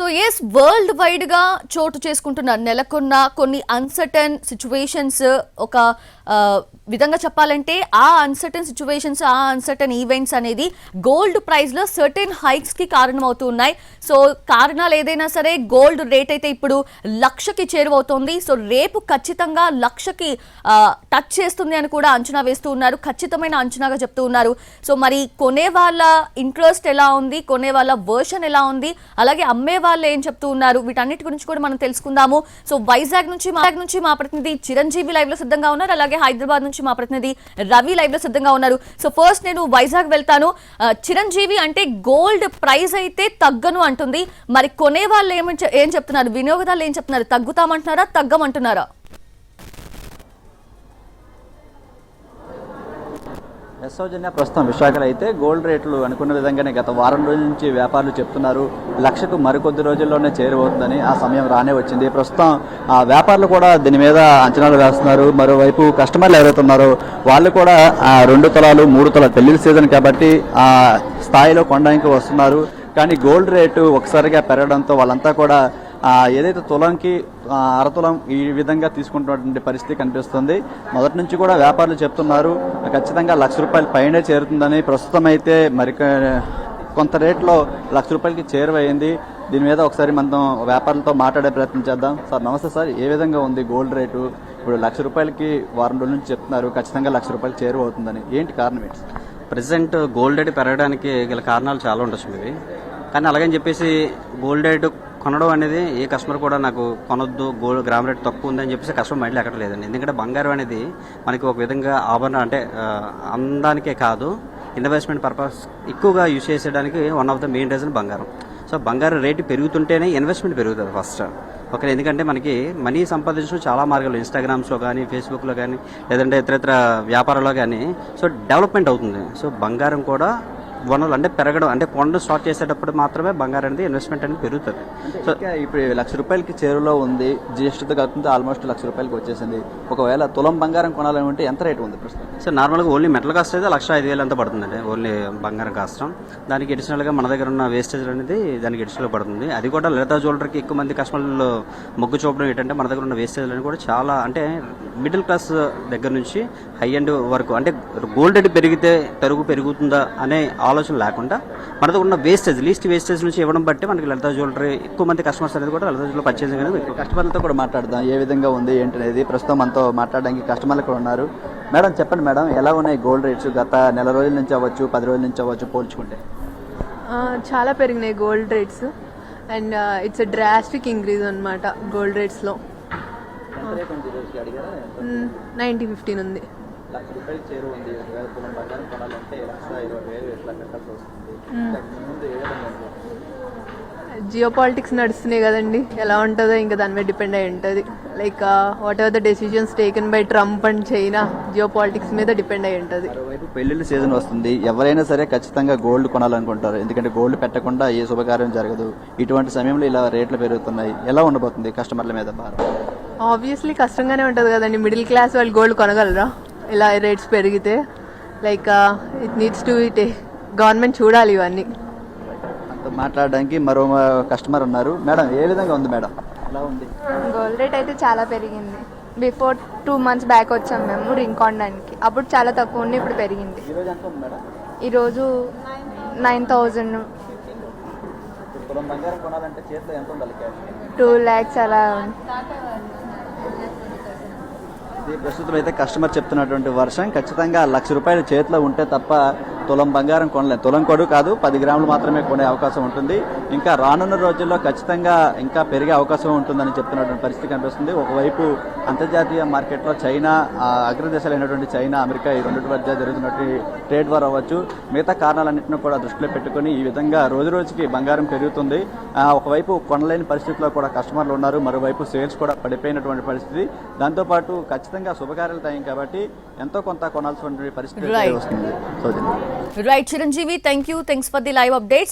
So yes world wide గా చోటు చేసుకుంటున్న నెలకొన్న కొన్ని అన్సర్టన్ సిచ్యువేషన్స్ ఒక విధంగా చెప్పాలంటే ఆ అన్సర్టన్ సిచ్యువేషన్స్ ఆ అన్సర్టన్ ఈవెంట్స్ అనేది గోల్డ్ ప్రైస్ లో సర్టెన్ హైక్స్ కి కారణమవుతూ ఉన్నాయి. సో కారణాలు ఏదైనా సరే గోల్డ్ రేట్ అయితే ఇప్పుడు 1,00,000కి చేరువవుతోంది. సో రేపు ఖచ్చితంగా 1,00,000కి టచ్ చేస్తుంది అని కూడా అంచనా వేస్తూ ఉన్నారు. ఖచ్చితమైన అంచనాగా చెప్తూ ఉన్నారు. సో మరి కొనే వాళ్ళ ఇంట్రెస్ట్ ఎలా ఉంది, కొనే వాళ్ళ వర్షన్ ఎలా ఉంది, అలాగే అమ్మే వాళ్ళు ఏం చెప్తూ ఉన్నారు, వీటన్నిటి గురించి కూడా మనం తెలుసుకుందాము. సో వైజాగ్ నుంచి మా ప్రతినిధి చిరంజీవి లైవ్ లో సిద్ధంగా ఉన్నారు. అలాగే హైదరాబాద్ నుంచి మా ప్రతినిధి రవి లైవ్ లో సిద్ధంగా ఉన్నారు. సో ఫస్ట్ నేను వైజాగ్ వెళ్తాను. చిరంజీవి, అంటే గోల్డ్ ప్రైస్ అయితే తగ్గను అంటుంది, మరి కొనే వాళ్ళు ఏం చెప్తున్నారు, వినియోగదారులు ఏం చెప్తున్నారు, తగ్గుతామంటున్నారా తగ్గమంటున్నారా? సౌజన్య, ప్రస్తుతం విశాఖలో అయితే గోల్డ్ రేట్లు అనుకున్న విధంగానే గత వారం రోజుల నుంచి వ్యాపారులు చెప్తున్నారు 1,00,000కు మరికొద్ది రోజుల్లోనే చేరువవుతుందని. ఆ సమయం రానే వచ్చింది. ప్రస్తుతం ఆ వ్యాపారులు కూడా దీని మీద అంచనాలు వేస్తున్నారు. మరోవైపు కస్టమర్లు ఎవరైతే ఉన్నారో వాళ్ళు కూడా 2 తులాలు 3 తులాలు పెళ్లి సీజన్ కాబట్టి ఆ స్థాయిలో కొనడానికి వస్తున్నారు. కానీ గోల్డ్ రేటు ఒకసారిగా పెరగడంతో వాళ్ళంతా కూడా ఏదైతే తులంకి అరతులం ఈ విధంగా తీసుకుంటున్నటువంటి పరిస్థితి కనిపిస్తుంది. మొదటి నుంచి కూడా వ్యాపారులు చెప్తున్నారు ఖచ్చితంగా 1,00,000 రూపాయలు పైనే చేరుతుందని. ప్రస్తుతం అయితే మరి కొంత రేట్లో 1,00,000 రూపాయలకి చేరువైంది. దీని మీద ఒకసారి మనం వ్యాపారులతో మాట్లాడే ప్రయత్నం చేద్దాం. సార్ నమస్తే సార్, ఏ విధంగా ఉంది గోల్డ్ రేటు? ఇప్పుడు 1,00,000 రూపాయలకి వారం రోజుల నుంచి చెప్తున్నారు ఖచ్చితంగా 1,00,000 రూపాయలు చేరువవుతుందని, ఏంటి కారణం ఏంటి? ప్రజెంట్ గోల్డ్ రేటు పెరగడానికి గల కారణాలు చాలా ఉండొచ్చు ఇవి. కానీ అలాగని చెప్పేసి గోల్డ్ రేటు కొనడం అనేది ఏ కస్టమర్ కూడా నాకు కొనొద్దు, గోల్డ్ గ్రామ్ రేట్ తక్కువ ఉందని చెప్పేసి కస్టమర్ మైండ్లో ఎక్కడ లేదండి. ఎందుకంటే బంగారం అనేది మనకి ఒక విధంగా ఆభరణ అంటే అందానికే కాదు, ఇన్వెస్ట్మెంట్ పర్పస్ ఎక్కువగా యూజ్ చేసేయడానికి one of the main reason బంగారం. సో బంగారం రేటు పెరుగుతుంటేనే ఇన్వెస్ట్మెంట్ పెరుగుతుంది ఫస్ట్. ఓకే, ఎందుకంటే మనకి మనీ సంపాదించడం చాలా మార్గాలు, ఇన్స్టాగ్రామ్స్లో కానీ ఫేస్బుక్లో కానీ లేదంటే ఇతర వ్యాపారాల్లో కానీ సో డెవలప్మెంట్ అవుతుంది. సో బంగారం కూడా వనరులు అంటే పెరగడం అంటే కొండ స్టార్ట్ చేసేటప్పుడు మాత్రమే బంగారం అనేది ఇన్వెస్ట్మెంట్ అనేది పెరుగుతుంది. సో ఇప్పుడు 1,00,000 రూపాయలకి చేరులో ఉంది, జిఎస్టీతో కలుపుతుంటే ఆల్మోస్ట్ 1,00,000 రూపాయలకి వచ్చేసింది. ఒకవేళ తులం బంగారం కొనాలంటే ఎంత రేటు ఉంది ప్రస్తుతం? సో నార్మల్గా ఓన్లీ మెటల్ కాస్ట్ అయితే 1,05,000 అంతా పడుతుందండి, ఓన్లీ బంగారం కాస్ట్. దానికి అడిషనల్గా మన దగ్గర ఉన్న వేస్టేజ్ అనేది దానికి అడిషనల్గా పడుతుంది. అది కూడా లలితా జ్యువెలరీకి ఎక్కువ మంది కస్టమర్లు మొగ్గు చూపడం ఏంటంటే మన దగ్గర ఉన్న వేస్టేజ్ అనేది కూడా చాలా అంటే మిడిల్ క్లాస్ దగ్గర నుంచి హై ఎండ్ వరకు అంటే గోల్డ్ రేట్ పెరుగుతుందా అనే ఆలోచన లేకుండా మన దగ్గర ఉన్న వేస్టేజ్ లీస్ట్ వేస్టేజ్ నుంచి ఇవ్వడం బట్టి మనకి లలితా జ్యువెలరీ ఎక్కువ మంది కస్టమర్స్ అనేది కూడా లలితా జ్యువెలరీ పర్చేసింగ్ అనేది కస్టమర్లతో కూడా మాట్లాడదాం ఏ విధంగా ఉంది ఏంటనేది. ప్రస్తుతం మనతో మాట్లాడడానికి కస్టమర్లు కూడా ఉన్నారు. మేడం చెప్పండి మేడం, ఎలా ఉన్నాయి గోల్డ్ రేట్స్ గత నెల రోజుల నుంచి అవ్వచ్చు 10 రోజుల నుంచి అవ్వచ్చు పోల్చుకుంటే? చాలా పెరిగినాయి gold rates and it's drastic increase అనమాట గోల్డ్ రేట్స్లో. 90-15 ఉంది. 1,00,000 రూపాయలు చేరువ ఉంది. బంగారం కొనాలంటే 1,20,000 ఎట్లా కట్టాల్సి వస్తుంది? జియో పాలిటిక్స్ నడుస్తున్నాయి కదండి, ఎలా ఉంటుందో ఇంకా దాని మీద డిపెండ్ అయి ఉంటుంది. Like what ever the decisions taken by Trump and China geo politics మీద డిపెండ్ అయి ఉంటుంది. మరోవైపు పెళ్లిళ్ళ సీజన్ వస్తుంది, ఎవరైనా సరే ఖచ్చితంగా గోల్డ్ కొనాలనుకుంటారు. ఎందుకంటే గోల్డ్ పెట్టకుండా ఏ శుభకార్యం జరగదు. ఇటువంటి సమయంలో ఇలా రేట్లు పెరుగుతున్నాయి, ఎలా ఉండబోతుంది కస్టమర్ల మీద భారం? ఆబ్వియస్లీ కష్టంగానే ఉంటుంది కదండి. మిడిల్ క్లాస్ వాళ్ళు గోల్డ్ కొనగలరా ఇలా రేట్స్ పెరిగితే? Like it needs to government చూడాలి ఇవన్నీ. మాట్లాడడానికి మరో కస్టమర్ ఉన్నారు. మేడం ఏ విధంగా ఉంది మేడం, ఎలా ఉంది? గోల్డ్ రేట్ అయితే చాలా పెరిగింది. బిఫోర్ 2 months బ్యాక్ వచ్చాం మేము రింగ్ కొనడానికి, అప్పుడు చాలా తక్కువ ఉంది, ఇప్పుడు పెరిగింది. ఈరోజు 9,000. 2 lakhs అలా. ప్రస్తుతం అయితే కస్టమర్ చెప్తున్నటువంటి వర్షం ఖచ్చితంగా 1,00,000 రూపాయలు చేతిలో ఉంటే తప్ప తులం బంగారం కొనలేదు. తులం కొడు కాదు 10 గ్రాములు మాత్రమే కొనే అవకాశం ఉంటుంది. ఇంకా రానున్న రోజుల్లో ఖచ్చితంగా ఇంకా పెరిగే అవకాశం ఉంటుందని చెప్తున్నటువంటి పరిస్థితి కనిపిస్తుంది. ఒకవైపు అంతర్జాతీయ మార్కెట్లో చైనా అగ్రదేశాలైనటువంటి చైనా అమెరికా ఈ రెండింటి మధ్య జరుగుతున్నటువంటి ట్రేడ్ వార్ అవ్వచ్చు, మిగతా కారణాలన్నింటినీ కూడా దృష్టిలో పెట్టుకుని ఈ విధంగా రోజు రోజుకి బంగారం పెరుగుతుంది. ఒకవైపు కొనలేని పరిస్థితిలో కూడా కస్టమర్లు ఉన్నారు, మరోవైపు సేల్స్ కూడా పడిపోయినటువంటి పరిస్థితి. దాంతోపాటు ఖచ్చితంగా శుభకార్యాలు తగ్గాయి కాబట్టి ఎంతో కొంత కొనాల్సిన పరిస్థితి వస్తుంది. Right Chiranjeevi, thank you, thanks for the live updates.